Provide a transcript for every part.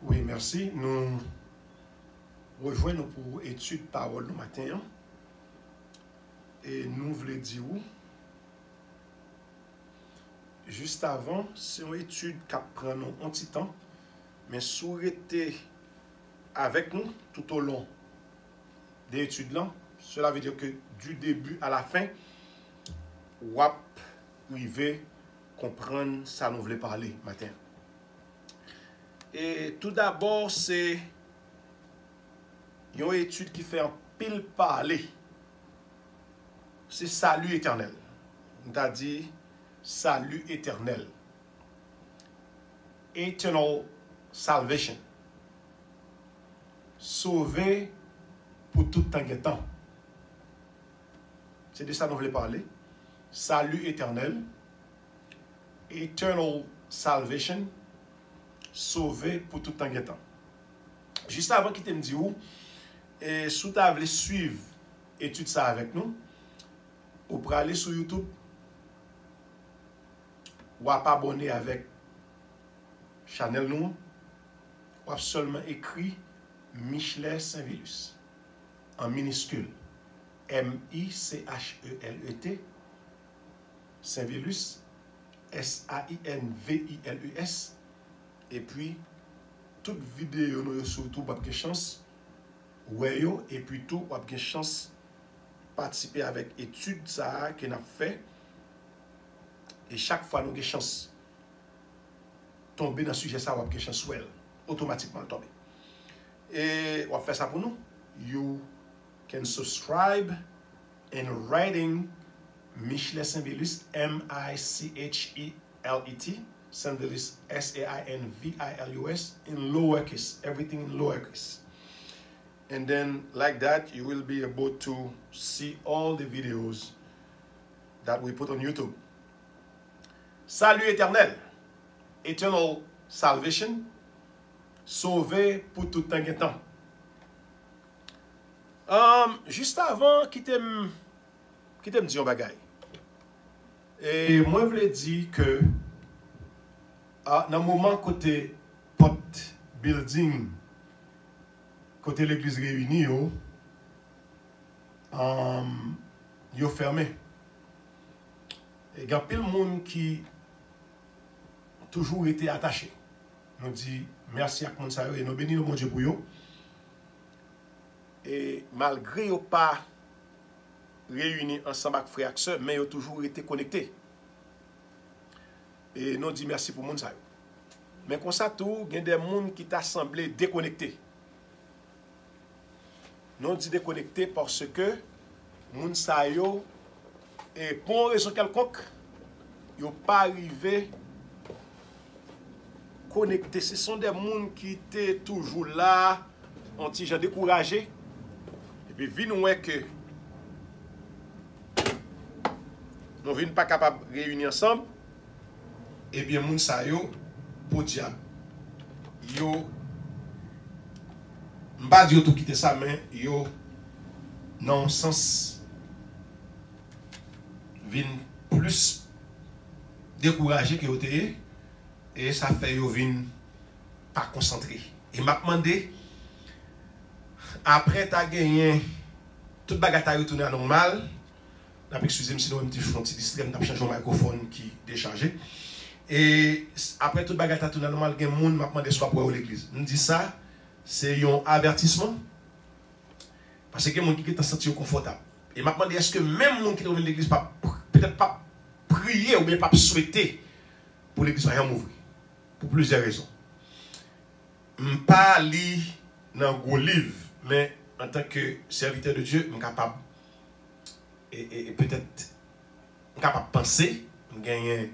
Oui, merci. Nous rejoignons pour étude parole le matin. Et nous voulons dire où? Juste avant, c'est une étude qui prend un petit temps, mais si vous êtes avec nous tout au long des études là, cela veut dire que du début à la fin, vous arrivez à comprendre ça nous voulons parler matin. Et tout d'abord, c'est une étude qui fait un pile parler. C'est salut éternel. On t'a dit salut éternel. Eternal salvation. Sauvé pour tout temps et temps. C'est de ça que nous voulons parler. Salut éternel. Eternal salvation. Sauvé pour tout temps et temps. Juste avant qu'il te me dise où, et si tu voulez suivre étude ça avec nous, vous pouvez aller sur YouTube ou abonner avec channel nous, ou seulement écrit Michelet Saint-Vilus en minuscule M-I-C-H-E-L-E-T Saint-Vilus S-A-I-N-V-I-L-U-S et puis toute vidéo nous sur YouTube vous avez chance ouais et puis tout vous avez chance participer avec étude ça que nous avons fait et chaque fois nous avons chance tomber dans le sujet ça vous avez chance automatiquement tomber et on va faire ça pour nous. You can subscribe in writing Michelet Saint-Vilus M-I-C-H-E-L-E-T Saint-Vilus S-A-I-N-V-I-L-U-S in lowercase, everything in lowercase. And then like that you will be able to see all the videos that we put on YouTube. Salut éternel, eternal salvation, sauvé pour tout temps et temps. Juste avant, qui t'aime dire un bagay. Et moi, je voulais dire que dans le moment côté porte building, côté l'église réunie, yo fermé. Et il y a plein de monde qui toujours été attaché. Nous dit merci à monde ça et nous bénissons mon Dieu pour eux. Et malgré qu'ils pas réunis ensemble avec frères et sœurs, mais ils ont toujours été connectés. Et nous dit merci pour monde ça. Mais comme ça tout, il y a des gens qui t'a semblé déconnectés. Nous dit déconnectés parce que moun sa yo et pour raison quelconque, ils n'ont pas arrivé connectés. Ce sont des gens qui étaient toujours là, ont-ils découragé. Et puis, vu nous que nous ne sommes pas capables de réunir ensemble, et bien, moun sa yo, pour diable, yo, m'pas dire tout quitter ça, mais yo, non sens, vin plus découragé que yo te, et ça fait yo vin pas concentré. Et m'a demandé, après t'as gagné, toute bagarre t'a retourné à normal, excusez-moi si nous un petit distrait, t'as changé le microphone qui déchargé. Et après toute bagarre t'a tourné à normal, gen moun m'a demandé soit pour l'église. On dit ça, c'est un avertissement. Parce que les gens qui sont sentis confortables. Et m'a demandé est-ce que même les gens qui sont venus l'église peut-être pas prier ou bien pas souhaiter pour l'église soit ouvrir. Pour plusieurs raisons. Je ne pas lire dans un gros livre, mais en tant que serviteur de Dieu, je suis capable et peut-être capable de penser, je gagne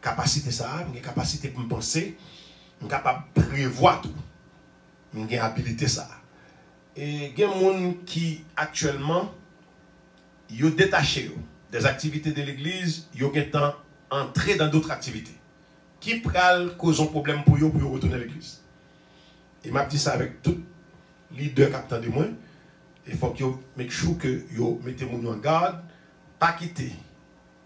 capacité ça, j'ai capacité pour me penser, je suis capable de prévoir tout, j'ai habilité ça. Et il y a des gens qui actuellement sont détachés des activités de l'église, ils sont entrés dans d'autres activités qui pral cause un problème pour eux pour retourner à l'église. Et m'a dit ça avec tout leader capitaine de moi. Il faut que vous make sure que vous mettez mon en garde, pas quitter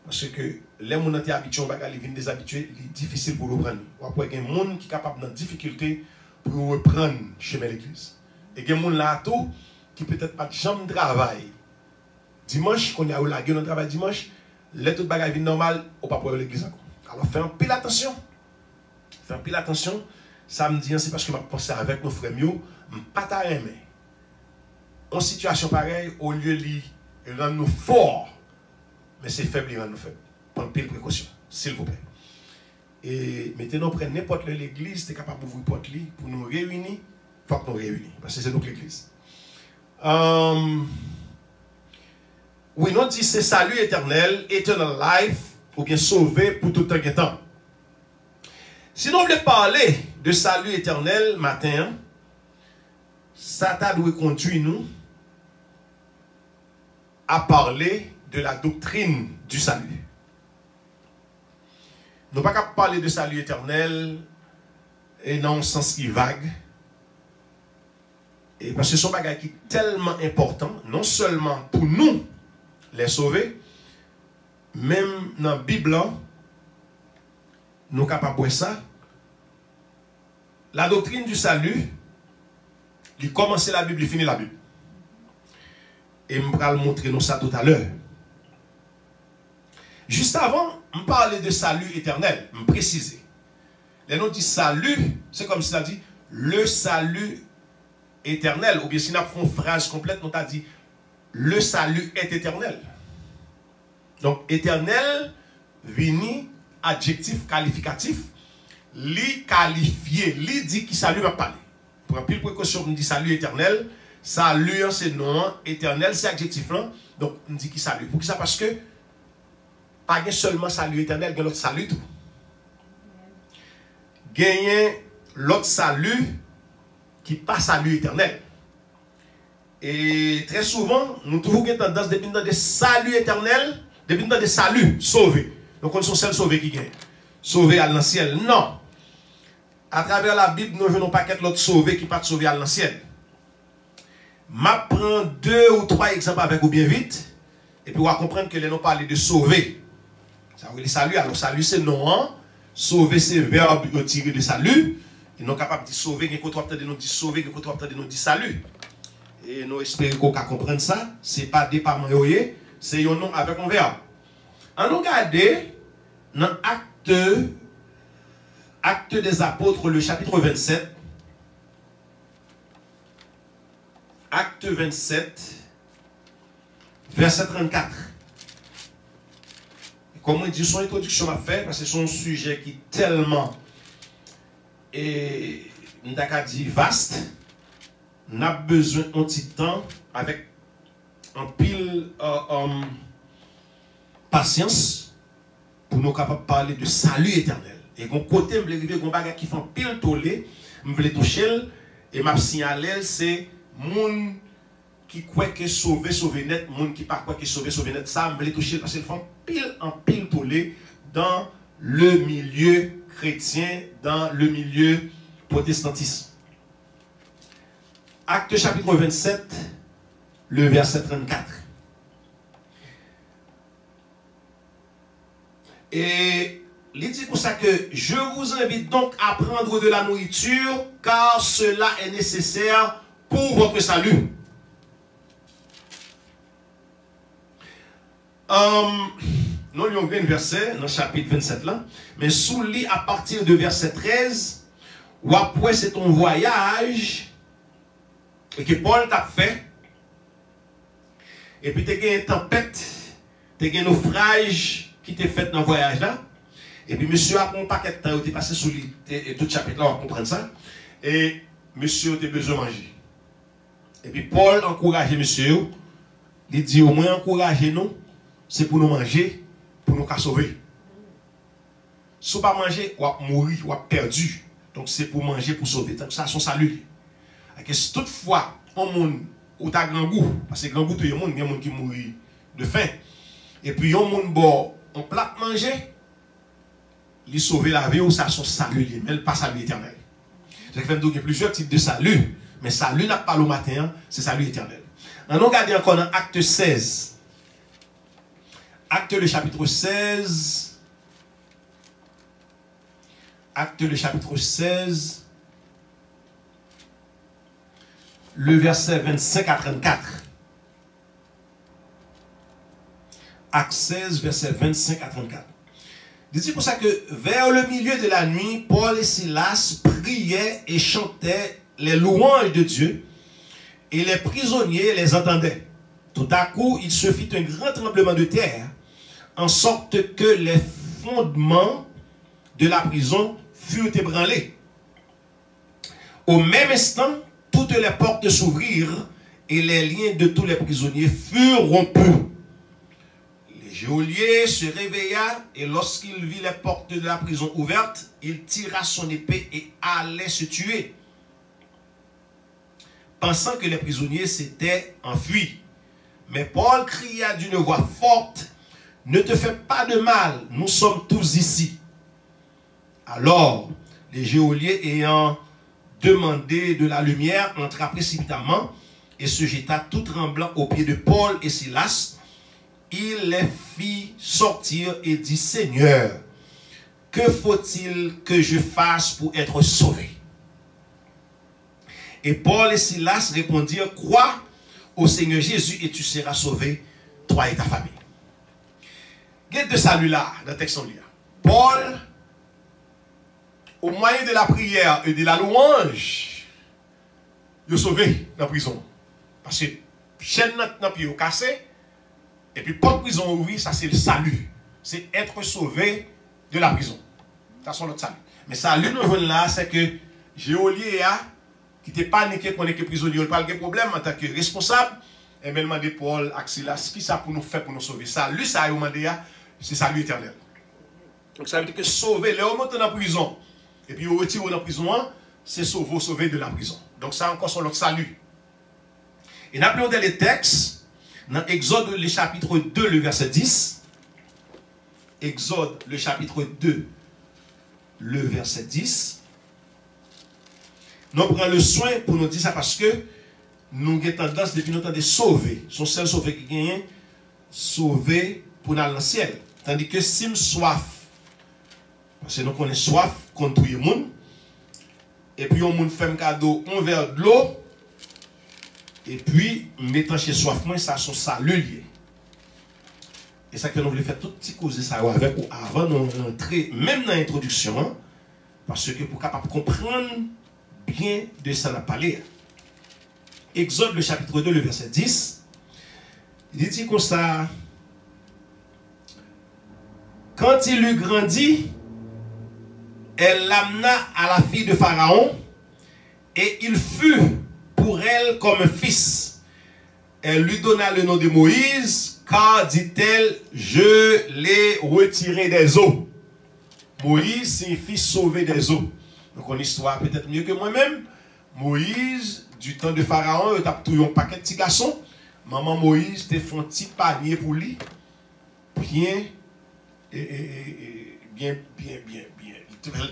Parce que les gens qui sont habitués, ils viennent déshabitués, c'est difficile pour nous prendre. Après, il y a des gens qui sont capables de difficulté pour reprendre le chemin de l'église. Et il y a des gens là tout qui peut-être pas de jambe de travail. Dimanche, quand il y a eu la gueule de travail dimanche, les tout bagages viennent normal, on ne peut pas pour l'église encore. Alors fais un pile attention. Fais un pile attention. Samedi, c'est parce que je pensé avec nos frères mieux, je ne pas t'aimer. En situation pareille, au lieu de rendre nous forts, mais c'est faible, il rend nous faibles. Prends pile précaution, s'il vous plaît. Et maintenant, prenez n'importe l'église, tu es capable d'ouvrir porte pour nous réunir. Il faut que nous réunir, parce que c'est donc l'église. Oui, nous dit c'est salut éternel, eternal life, ou bien sauvé pour tout un temps. Si nous voulons parler de salut éternel matin, ça doit conduire nous à parler de la doctrine du salut. Nous ne pouvons pas parler de salut éternel et dans un sens qui vague. Et parce que ce sont des choses qui sont tellement importants, non seulement pour nous les sauver, même dans la Bible, nous sommes capables de voir ça. La doctrine du salut, il commence la Bible, il finit la Bible. Et je vais montrer nous ça tout à l'heure. Juste avant, je parlais de salut éternel, je préciser. Les noms dit salut, c'est comme si ça dit le salut éternel. Ou bien si nous avons une phrase complète, nous avons dit le salut est éternel. Donc éternel, vini, adjectif qualificatif, li qualifié, li dit qui salut va parler. Pour un pile précaution, on dit salut éternel. Salut, c'est nom, éternel, c'est adjectif là. Donc, on dit qui salut. Pour qui ça? Parce que, pas seulement salut éternel, il y a l'autre salut tout. Gagner l'autre salut qui pas salut éternel. Et très souvent, nous trouvons une tendance depuis dans des saluts éternels, depuis dans des saluts sauvés. Donc, on sont seuls sauvés qui gagnent. Sauvés à l'ancien. Non. À travers la Bible, nous ne venons pas qu'être l'autre sauvé qui pas sauvé à l'ancien. Je prends 2 ou 3 exemples avec vous bien vite. Et puis on va comprendre que les noms parlent de sauver. Ça veut dire salut. Alors salut c'est non. Sauver c'est verbe tiré de salut. Ils sont capables de sauver. Ils sont de nous dire sauver. Ils sont de nous dire salut. Et nous espérons qu'on va comprendre ça. Ce n'est pas des parents. C'est un nom avec un verbe. En nous regardez dans Actes des Apôtres, le chapitre 27. Acte 27, verset 34. Comme on dit, son introduction à faire, parce que c'est un sujet qui est tellement vaste, on a besoin d'un petit temps avec un pile patience pour nous capables de parler de salut éternel. Et mon côté, je voulais arriver à un bagage qui fait un pile tollé, je voulais toucher, et m'a signalé, c'est moun qui croit que sauver net, moun qui pas croit que sauver net, ça me les toucher parce qu'ils font pile en pile tollé dans le milieu chrétien, dans le milieu protestantisme. Acte chapitre 27, le verset 34. Et il dit pour ça que je vous invite donc à prendre de la nourriture car cela est nécessaire pour votre salut. Nous avons un verset dans le chapitre 27 là, mais sous lit à partir de verset 13, ou après c'est ton voyage et que Paul t'a fait, et puis tu as une tempête, tu as un naufrage qui t'est fait dans le voyage là, et puis monsieur a un paquet de temps, tu es passé sous lit, et tout le chapitre là, on va comprendre ça, et monsieur a besoin de manger. Et puis Paul encourage monsieur, il dit au moins encourager nous, c'est pour nous manger, pour nous sauver. Si vous ne pas manger, vous allez mourir, vous allez perdu. Donc c'est pour manger, pour sauver. Donc ça, son salut. Et si toutefois, on monde ou t'as grand goût, parce que grand goût, il y a des gens qui mourent de faim. Et puis, il y a des gens qui on plat manger, ils sauvent la vie ou ça, son salut, mais pas salut éternel. C'est qu'il y a plusieurs types de salut, mais salut n'a pas le matin, c'est salut éternel. On regarde encore dans Acte 16. Acte le chapitre 16. Acte le chapitre 16. Le verset 25 à 34. Acte 16, verset 25 à 34. Dit pour ça que vers le milieu de la nuit, Paul et Silas priaient et chantaient les louanges de Dieu, et les prisonniers les entendaient. Tout à coup, il se fit un grand tremblement de terre, en sorte que les fondements de la prison furent ébranlés. Au même instant, toutes les portes s'ouvrirent et les liens de tous les prisonniers furent rompus. Le geôlier se réveilla et lorsqu'il vit les portes de la prison ouvertes, il tira son épée et allait se tuer, pensant que les prisonniers s'étaient enfuis. Mais Paul cria d'une voix forte, « Ne te fais pas de mal, nous sommes tous ici. » Alors, les geôliers ayant demandé de la lumière entra précipitamment et se jeta tout tremblant aux pieds de Paul et Silas. Il les fit sortir et dit, « Seigneur, que faut-il que je fasse pour être sauvé? » Et Paul et Silas répondirent, « Crois au Seigneur Jésus et tu seras sauvé, toi et ta famille. » Guide de salut là, dans le texte on lit. Paul, au moyen de la prière et de la louange, il est sauvé dans la prison. Parce que chaîne dans pied cassé, et puis pas de prison ouverte, ça c'est le salut. C'est être sauvé de la prison. Ça c'est notre salut. Mais salut nous là, c'est que geôlier qui n'était pas paniqué qu'on est que prisonnier, il n'y a pas de problème en tant que responsable. Et bien, demandé Paul, Silas, qui ça pour nous faire pour nous sauver? Salut, ça a demandé, c'est salut éternel. Donc ça veut dire que sauver, là, on monte dans la prison. Et puis, on retire dans la prison, c'est sauver de la prison. Donc ça encore sur notre salut. Et nous appelons dans les textes, dans Exode, le chapitre 2, le verset 10. Exode, le chapitre 2, le verset 10. Nous prenons le soin pour nous dire ça parce que nous avons tendance depuis longtemps de sauver. Son seul sauvé qui gagne, sauver pour aller dans le ciel. Tandis que si nous soif, parce que nous connaissons soif contre tout le monde, et puis on fait un cadeau, on verre de l'eau, et puis mettant chez soif, moi, ça son salut lié. Et ça que nous voulons faire tout petit cause ça avec ou avant de rentrer, même dans l'introduction, parce que pour capable comprendre bien de ça n'a parlé. Exode le chapitre 2, le verset 10, il dit comme ça, quand il eut grandi, elle l'amena à la fille de Pharaon, et il fut pour elle comme un fils. Elle lui donna le nom de Moïse, car, dit-elle, je l'ai retiré des eaux. Moïse signifie sauver des eaux. Donc, une histoire peut-être mieux que moi-même. Moïse, du temps de Pharaon, il a tout un paquet de petits garçons. Maman Moïse, te fait un petit panier pour lui. Bien,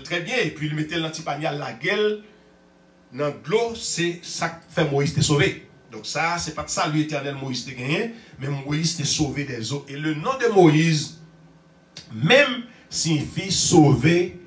très bien. Et puis, il mettait le petit panier à la gueule. Dans l'eau, c'est ça qui fait Moïse te sauver. Donc, ça, c'est pas de salut éternel Moïse te gagné, mais Moïse te sauvé des eaux. Et le nom de Moïse, même, signifie sauver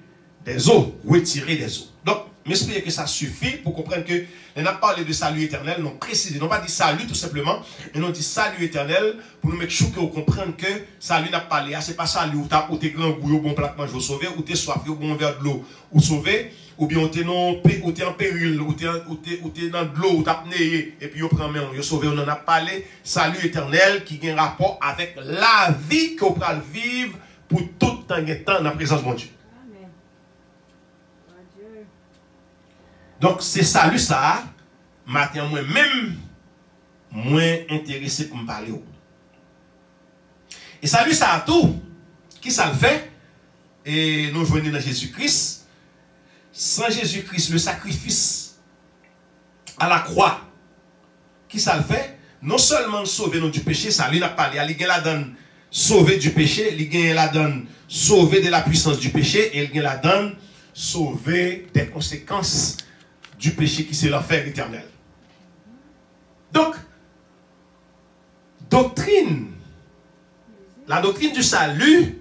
des eaux, retirer des eaux. Donc, m'expliquer que ça suffit pour comprendre que on a parlé de salut éternel, non précisé, non pas dit salut tout simplement, mais on dit salut éternel pour nous mettre chou que vous comprendre que salut n'a pas parlé, c'est pas salut où t'es grand goût, bon plat manger au sauver, ou t'es soif, ou bon verre de l'eau, ou sauver, ou bien t'es en péril, ou t'es dans de l'eau, ou t'as pné, et puis vous prend main, vous sauver, on en a parlé, salut éternel qui a un rapport avec la vie que vous pouvez vivre pour tout temps dans la présence de mon Dieu. Donc, c'est salut ça, matin, moi-même, moins intéressé pour me parler. Et salut ça à tout. Qui ça le fait? Et nous venons dans Jésus-Christ. Sans Jésus-Christ, le sacrifice à la croix, qui ça le fait? Non seulement sauver nous du péché, ça lui n'a pas parlé. Il la donne sauver du péché, il la donne sauver de la puissance du péché, et il la donne sauver des conséquences du péché qui c'est l'enfer éternel. Donc, doctrine, la doctrine du salut,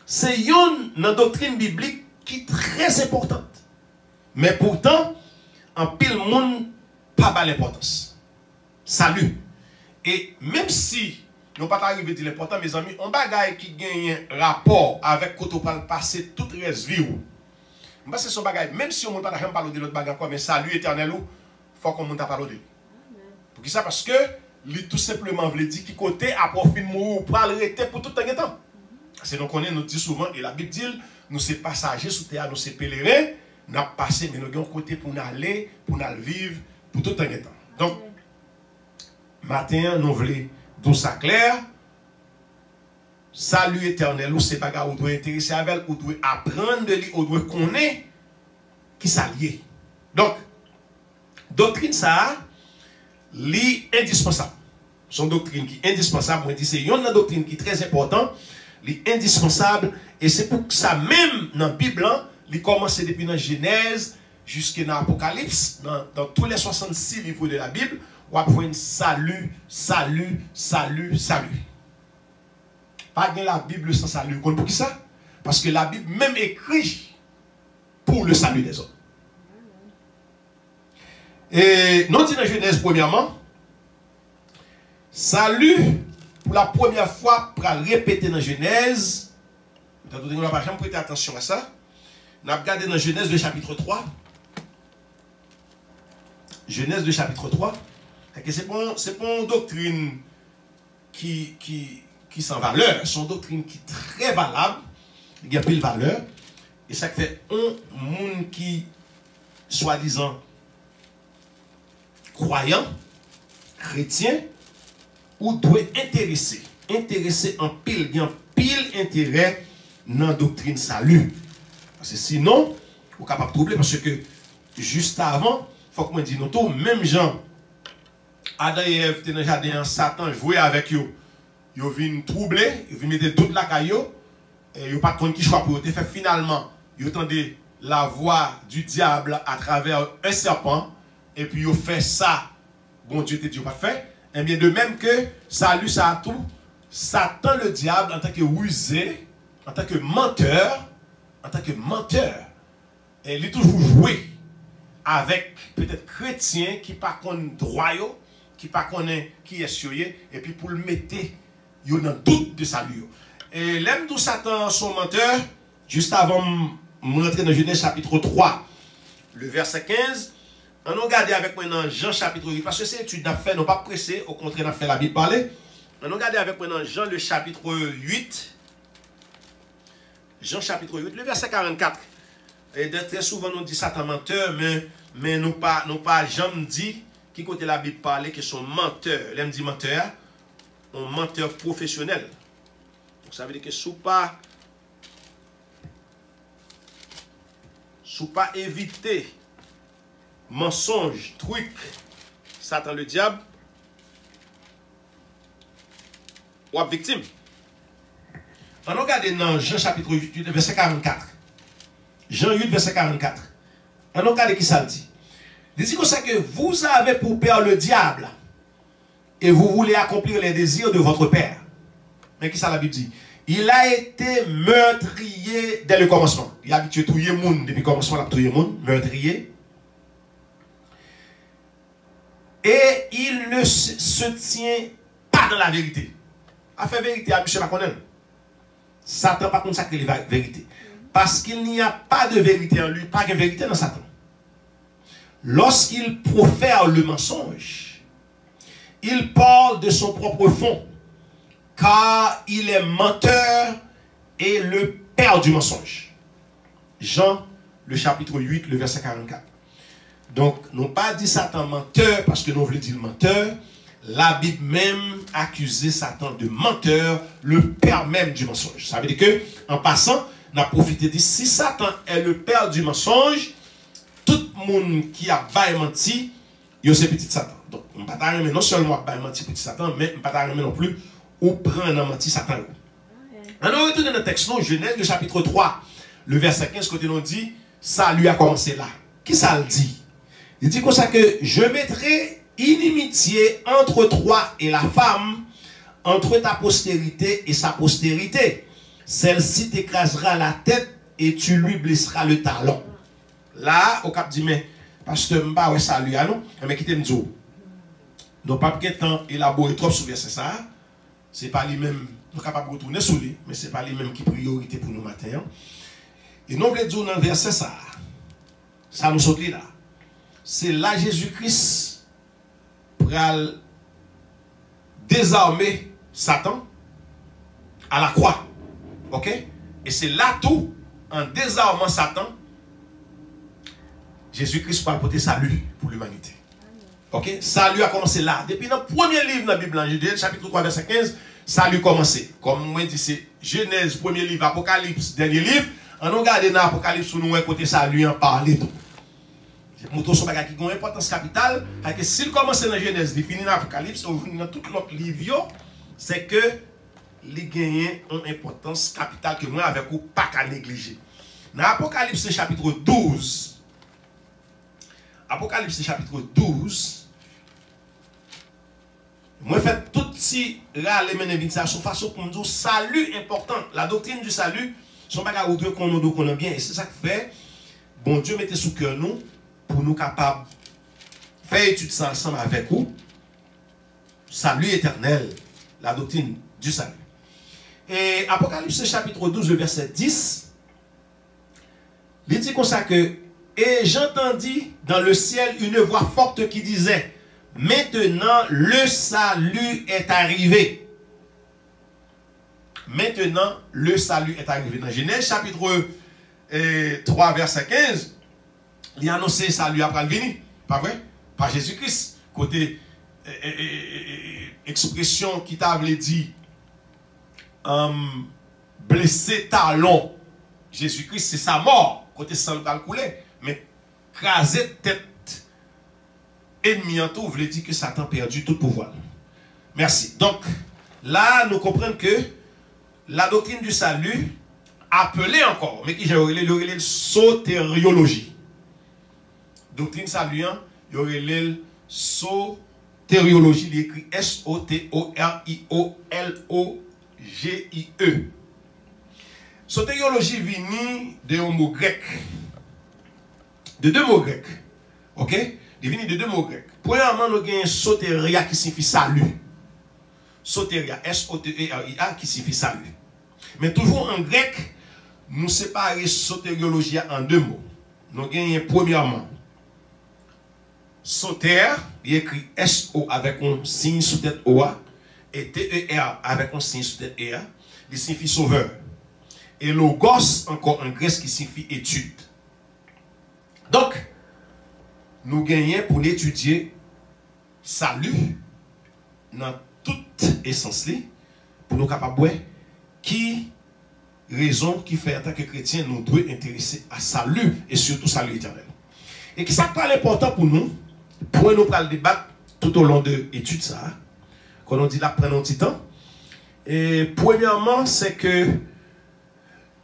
c'est une doctrine biblique qui est très importante. Mais pourtant, en pile monde, pas l'importance. Salut. Et même si nous pas arrivé à dire l'important, mes amis, on bagaille qui gagne rapport avec quand on parle passer toute reste vie. Parce que son bagaille, même si on ne peut pas parler de l'autre bagaille, mais salut éternel, il faut qu'on ne parle de lui. Pour qui ça? Parce que lui tout simplement veut dire qu'il côté à profit de mourir pour arrêter pour tout un temps. C'est nous connaissons, nous dit souvent, et la Bible dit, nous sommes passagers sous terre, nous sommes pèlerins, nous avons passé, mais nous avons un côté pour nous aller, pour nous vivre pour tout un temps. Donc, matin, nous voulons tout ça clair. Salut éternel, ou c'est bagarre, ou doit intéresser avec, ou doit apprendre de lui, ou doit connaître qui s'allie. Donc, doctrine ça, li indispensable. Son doctrine qui est indispensable, moi je dis c'est une doctrine qui est très importante, li indispensable, et c'est pour ça même dans la Bible, li commence depuis la Genèse jusqu'à l'Apocalypse, dans tous les 66 livres de la Bible, on va voir salut, salut, salut, salut. Pas de la Bible sans salut. Pour qui ça? Parce que la Bible même écrit pour le salut des hommes. Et nous disons dans Genèse premièrement, salut pour la première fois pour répéter dans Genèse. On ne va pas jamais prêter attention à ça. On a regardé dans Genèse le chapitre 3. Genèse le chapitre 3. C'est pas une doctrine qui sans valeur. C'est une doctrine qui est très valable. Il y a pile valeur. Et ça fait un monde qui, soi-disant, croyant, chrétien, ou doit intéresser en pile, il y a pile intérêt dans la doctrine salut. Parce que sinon, vous êtes capable de troubler parce que juste avant, il faut que je dise, tout, même Jean, Adam et Ève étaient dans le jardin, Satan jouait avec eux. Ils viennent troubler, ils viennent mettre toute la caillou, et ils n'ont pas de qui choix pour eux. Fait finalement, ils entendaient la voix du diable à travers un serpent, et puis ils ont fait ça. Bon Dieu te dit, pas fait. Et bien de même que salut, ça a tout. Satan le diable en tant que rusé, en tant que menteur, et il est toujours joué avec peut-être chrétien qui pas connaît droit, qui pas connaît qui est soyé, et puis pour le mettre, il y a un doute de salut. Et l'aime tout Satan son menteur, juste avant de rentrer dans Genèse chapitre 3, le verset 15, on a regardé avec moi dans Jean chapitre 8, parce que c'est étude n'a fait, non pas pressé, au contraire, on a fait la Bible parler. On a regardé avec moi dans Jean le chapitre 8, Jean chapitre 8, le verset 44. Et très souvent nous dit Satan menteur, mais nous pas jamais dit qui côté la Bible parler que son menteur, l'aime dit menteur, un menteur professionnel. Donc ça veut dire que sous pas éviter mensonge, truc, Satan le diable, ou victime. On regarde dans Jean chapitre 8, verset 44. Jean 8, verset 44. On regarde qui ça dit. Il dit comme ça que vous avez pour père le diable et vous voulez accomplir les désirs de votre père. Mais qui ça la Bible dit? Il a été meurtrier dès le commencement. Il a habitué tout le monde depuis le commencement, il a tout le monde, meurtrier. Et il ne se tient pas dans la vérité. A fait vérité à M. Maconel. Satan pas contre ça que la vérité. Parce qu'il n'y a pas de vérité en lui, pas de vérité dans Satan. Lorsqu'il profère le mensonge, il parle de son propre fond, car il est menteur et le père du mensonge. Jean, le chapitre 8, le verset 44. Donc, nous pas dit Satan menteur parce que nous voulons dire menteur. La Bible même accusait Satan de menteur, le père même du mensonge. Ça veut dire que, en passant, on a profité de si Satan est le père du mensonge, tout le monde qui a menti, il c'est petit Satan. Donc, on ne peut pas non seulement menti petit Satan, mais on ne peut pas non plus ou prendre un menti Satan. Alors, on retourne dans le texte, non, Genèse, le chapitre 3, le verset 15, côté nous dit, ça lui a commencé là. Qui ça le dit? Il dit comme ça que je mettrai inimitié entre toi et la femme, entre ta postérité et sa postérité. Celle-ci t'écrasera la tête et tu lui blesseras le talon. Là, au cap dit, mais, pasteur, m'a ouais salut à nous, mais qui t'aime dire. Nous pas de temps élaborer trop sur verset ça. C'est pas lui-même, nous capables de retourner sur lui, mais c'est pas lui-même qui priorité pour nous matin. Et nous voulons dire dans le verset ça nous saute là. C'est là Jésus-Christ pour désarmer Satan à la croix. Ok? Et c'est là tout, en désarmant Satan, Jésus-Christ va apporter salut pour l'humanité. Ok? Salut a commencé là. Depuis le premier livre de la Bible, en Genèse, chapitre 3, verset 15, salut a commencé. Comme moi dit, c'est Genèse, premier livre, Apocalypse, dernier livre. On nous regarde dans l'Apocalypse, nous avons côté salut en parler tout. Mouton son bagage qui a une importance capitale, que s'il commence dans Genèse, il finit dans l'Apocalypse, dans tout l'autre livre, c'est que il gagne une importance capitale que moi avec vous pas qu'à négliger. Dans l'Apocalypse chapitre 12, Apocalypse chapitre 12, moi fait tout si là les bénédictions façon pour nous dire salut important, la doctrine du salut, son bagage ou deux qu'on nous connaît bien et c'est ça qui fait bon Dieu mettez sous cœur nous pour nous capables faire étude ça ensemble avec vous. Salut éternel, la doctrine du salut. Et Apocalypse chapitre 12, le verset 10, il dit comme ça que et j'entendis dans le ciel une voix forte qui disait maintenant le salut est arrivé. Maintenant le salut est arrivé. Dans Genèse chapitre 3 verset 15, il a annoncé salut après le venir. Pas vrai? Par Jésus-Christ. Côté expression qui t'avait dit blessé talon. Jésus-Christ, c'est sa mort. Côté sang calculé. Mais craser tête ennemi en tout, voulait dire que Satan a perdu tout pouvoir. Merci. Donc, là, nous comprenons que la doctrine du salut, appelée encore, mais qui j'ai relé sotériologie. Doctrine saluant, il y aurait le sotériologie, il écrit S-O-T-O-R-I-O-L-O-G-I-E. Sotériologie vient de un mot grec. De deux mots grecs. Ok? Il vient de deux mots grecs. Premièrement, nous avons sotéria qui signifie salut. Sotéria, S-O-T-E-R-I-A qui signifie salut. Mais toujours en grec, nous séparons sotériologie en deux mots. Nous avons premièrement soter, il écrit S-O avec un signe sous tête O-A et T-E-R avec un signe sous tête E-A, il signifie sauveur. Et logos, encore en grec, qui signifie étude. Donc, nous gagnons pour étudier salut dans toute essence, pour nous capables qui raison qui fait en tant que chrétien nous devons intéresser à salut et surtout salut éternel. Et qui ça pas important pour nous nous le débattre tout au long de l'étude ça. Quand on dit là prenons un petit temps. Et premièrement, c'est que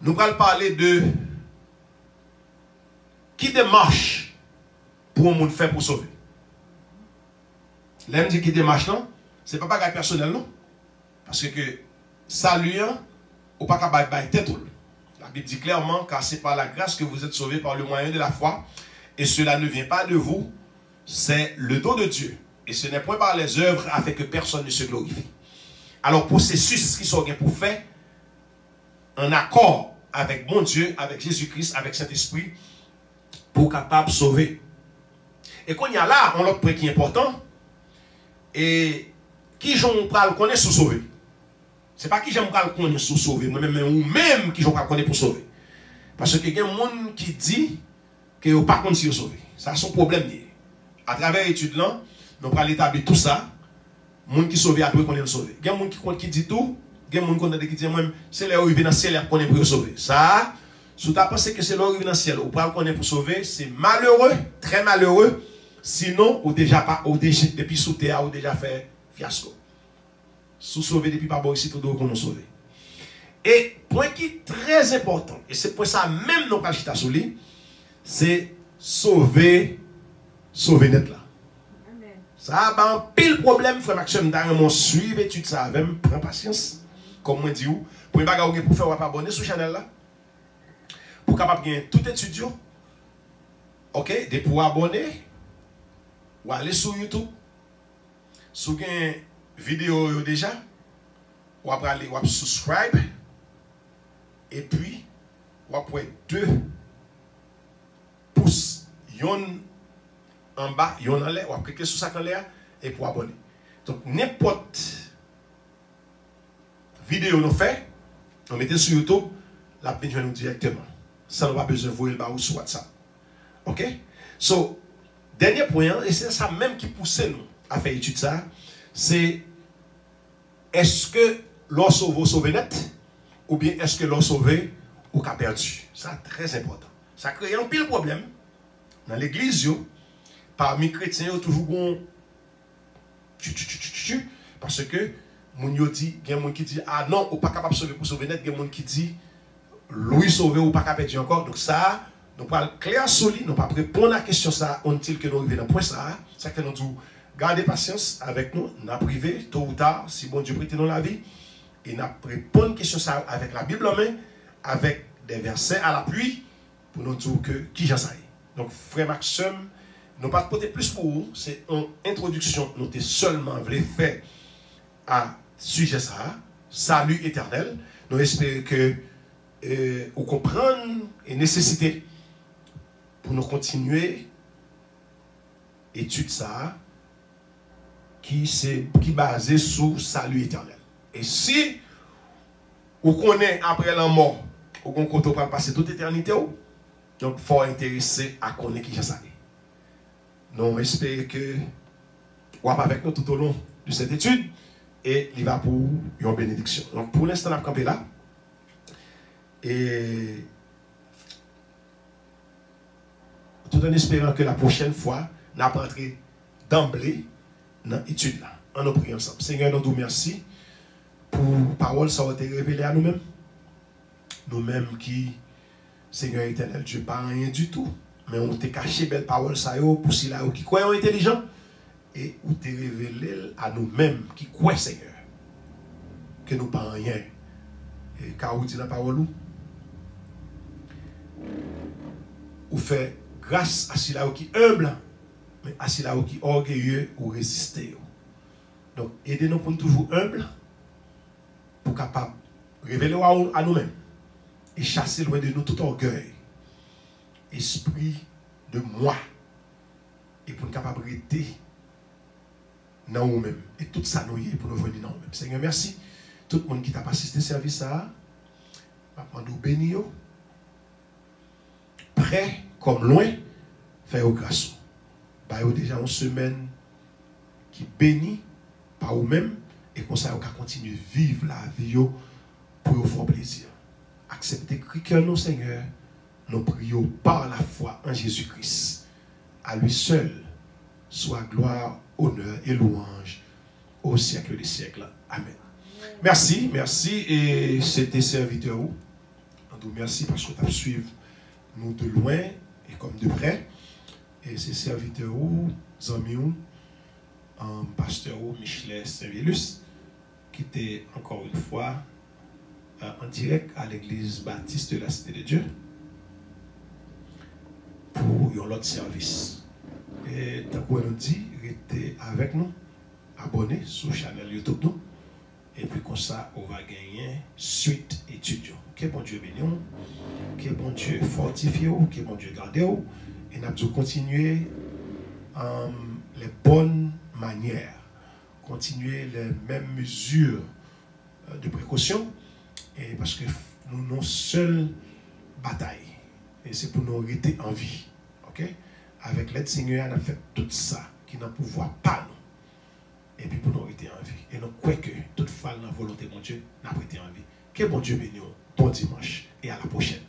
nous allons parler de qui démarche pour un monde faire pour sauver. L'un dit qui démarche non, c'est pas bagage personnel non. Parce que salut ou pas qu'à tête. La Bible dit clairement car c'est par la grâce que vous êtes sauvés par le moyen de la foi et cela ne vient pas de vous, c'est le don de Dieu et ce n'est point par les œuvres afin que personne ne se glorifie. Alors processus qui sont pour faire un accord avec mon Dieu, avec Jésus-Christ, avec Saint-Esprit pour capable de sauver. Et quand il y a là, on l'autre point qui est important, et qui j'en parle connaît sous sauver. C'est pas qui j'aime parle connaît sous sauver, moi-même ou même qui j'en parle connaît pour sauver. Parce que il y a des gens qui dit que vous pas contre si vous sauver. Ça c'est son problème. À travers l'étude là, nous allons établir tout ça. Les gens qui sauvent à tout connaît sauver. Il y a des gens qui dit tout, il y a des gens qui dit moi c'est là où il vient dans le ciel pour connaît pour sauver. Ça, si tu as pensé que c'est là où il vient dans le ciel ou pas connaît pour sauver, c'est malheureux, très malheureux. Sinon, ou déjà pas, ou déjà depuis sous terre, ou déjà fait fiasco. Sous sauver depuis pas bon ici, tout doit qu'on sauver. Et point qui est très important, et c'est pour ça même non pas chita souli, c'est sauver net là. Ça a un pile problème, frère Maxime, dans suivre étude ça avec prends patience. Comme moi dis ou, pour ne pas pour faire abonner sur la chaîne là. Pour capable gagner tout étudiant. OK, de pour abonner ou aller sur YouTube. Si vous avez une vidéo déjà, ou après aller ou subscribe et puis ou après 2 pouces yon en bas, yon en l'air, ou après cliquer sur ça en l'air et pour abonner. Donc n'importe vidéo nous fait, on mettez sur YouTube, la vidéo nous directement. Ça n'a pas besoin de voir le sur WhatsApp. OK? So, dernier point, et c'est ça même qui pousse nous à faire étude ça, c'est est-ce que l'on sauve net ou bien est-ce que l'on sauve ou qu'a perdu? Ça très important. Ça crée un pile problème dans l'église, parmi les chrétiens, il y a toujours bon parce que moun yo dit, il y a des gens qui disent ah non, ou pas capable de sauver pour sauver net, il y a des gens qui disent Louis sauver ou pas capable de encore. Donc ça, nous parlons clair solide, nous pas répondre à la question ça, on-t-il que nous arrivons dans le point ça, ça fait nous tout garder patience avec nous, nous privé tôt ou tard, si bon Dieu prête dans la vie, et nous répondre à la question ça avec la Bible en main, avec des versets à l'appui, pour nous dire que qui j'en sais. Donc frère Maxime, nous pas de plus pour vous, c'est une introduction, nous seulement voulu faire à sujet ça, salut éternel. Nous espérons que vous comprenez et nécessité pour nous continuer étude ça qui basé sur salut éternel. Et si vous connaissez après la mort, vous comptez pas passer toute éternité, donc il faut intéresser à connaître qui ça. Nous espérons que vous êtes avec nous tout au long de cette étude et il va pour une bénédiction. Donc pour l'instant, on va camper là. Et tout en espérant que la prochaine fois, nous allons entrer d'emblée dans l'étude là. On nous prie ensemble. Seigneur, nous vous remercions pour la parole qui a été révélée à nous-mêmes. Nous-mêmes qui, Seigneur éternel, Dieu, pas rien du tout. Mais on t'a caché belle parole ça pour ceux là qui croient intelligents. Et on t'a révélé à nous-mêmes qui croient, Seigneur, que nous pas rien. Et car vous dit la parole ou fait grâce à ceux-là qui humble, mais à ceux-là qui orgueilleux ou résister. Donc, aidez-nous pour nous toujours humble, pour capable révéler à nous-mêmes et chasser loin de nous tout orgueil, esprit de moi, et pour nous capable rester dans nous-mêmes. Et tout ça nous y est pour nous venir dans nous-mêmes. Seigneur, merci. Tout le monde qui t'a assisté au service ça, nous bénir. Près comme loin, faire au grâce. Bah, déjà une semaine qui bénit par vous-même et comme ça, vous pouvez continuer à vivre la vie pour vous faire plaisir. Acceptez que nous, Seigneur, nous prions par la foi en Jésus-Christ. À lui seul soit gloire, honneur et louange au siècle des siècles. Amen. Merci, merci. Et c'était serviteur. On vous remercie parce que tu as suivi nous de loin et comme de près. Et c'est serviteur amis, pasteur Michelet Saint-Vélus, qui était encore une fois en direct à l'église baptiste de la Cité de Dieu pour un autre service. Et tant qu'on nous dit, restez avec nous, abonnez sur la chaîne YouTube nous. Et puis comme ça, on va gagner suite étudiant. Que bon Dieu bénisse, que bon Dieu fortifie, que bon Dieu garde. Et nous allons continuer les bonnes manières, continuer les mêmes mesures de précaution. Et parce que nous avons une seule bataille. Et c'est pour nous rester en vie. OK? Avec l'aide Seigneur, on a fait tout ça qui n'a pouvoir pas nous. Et puis pour nous rester en vie. Et nous croyons que toutefois, la volonté de mon Dieu n'a pas été en vie. Que bon Dieu bénisse. Bon dimanche et à la prochaine.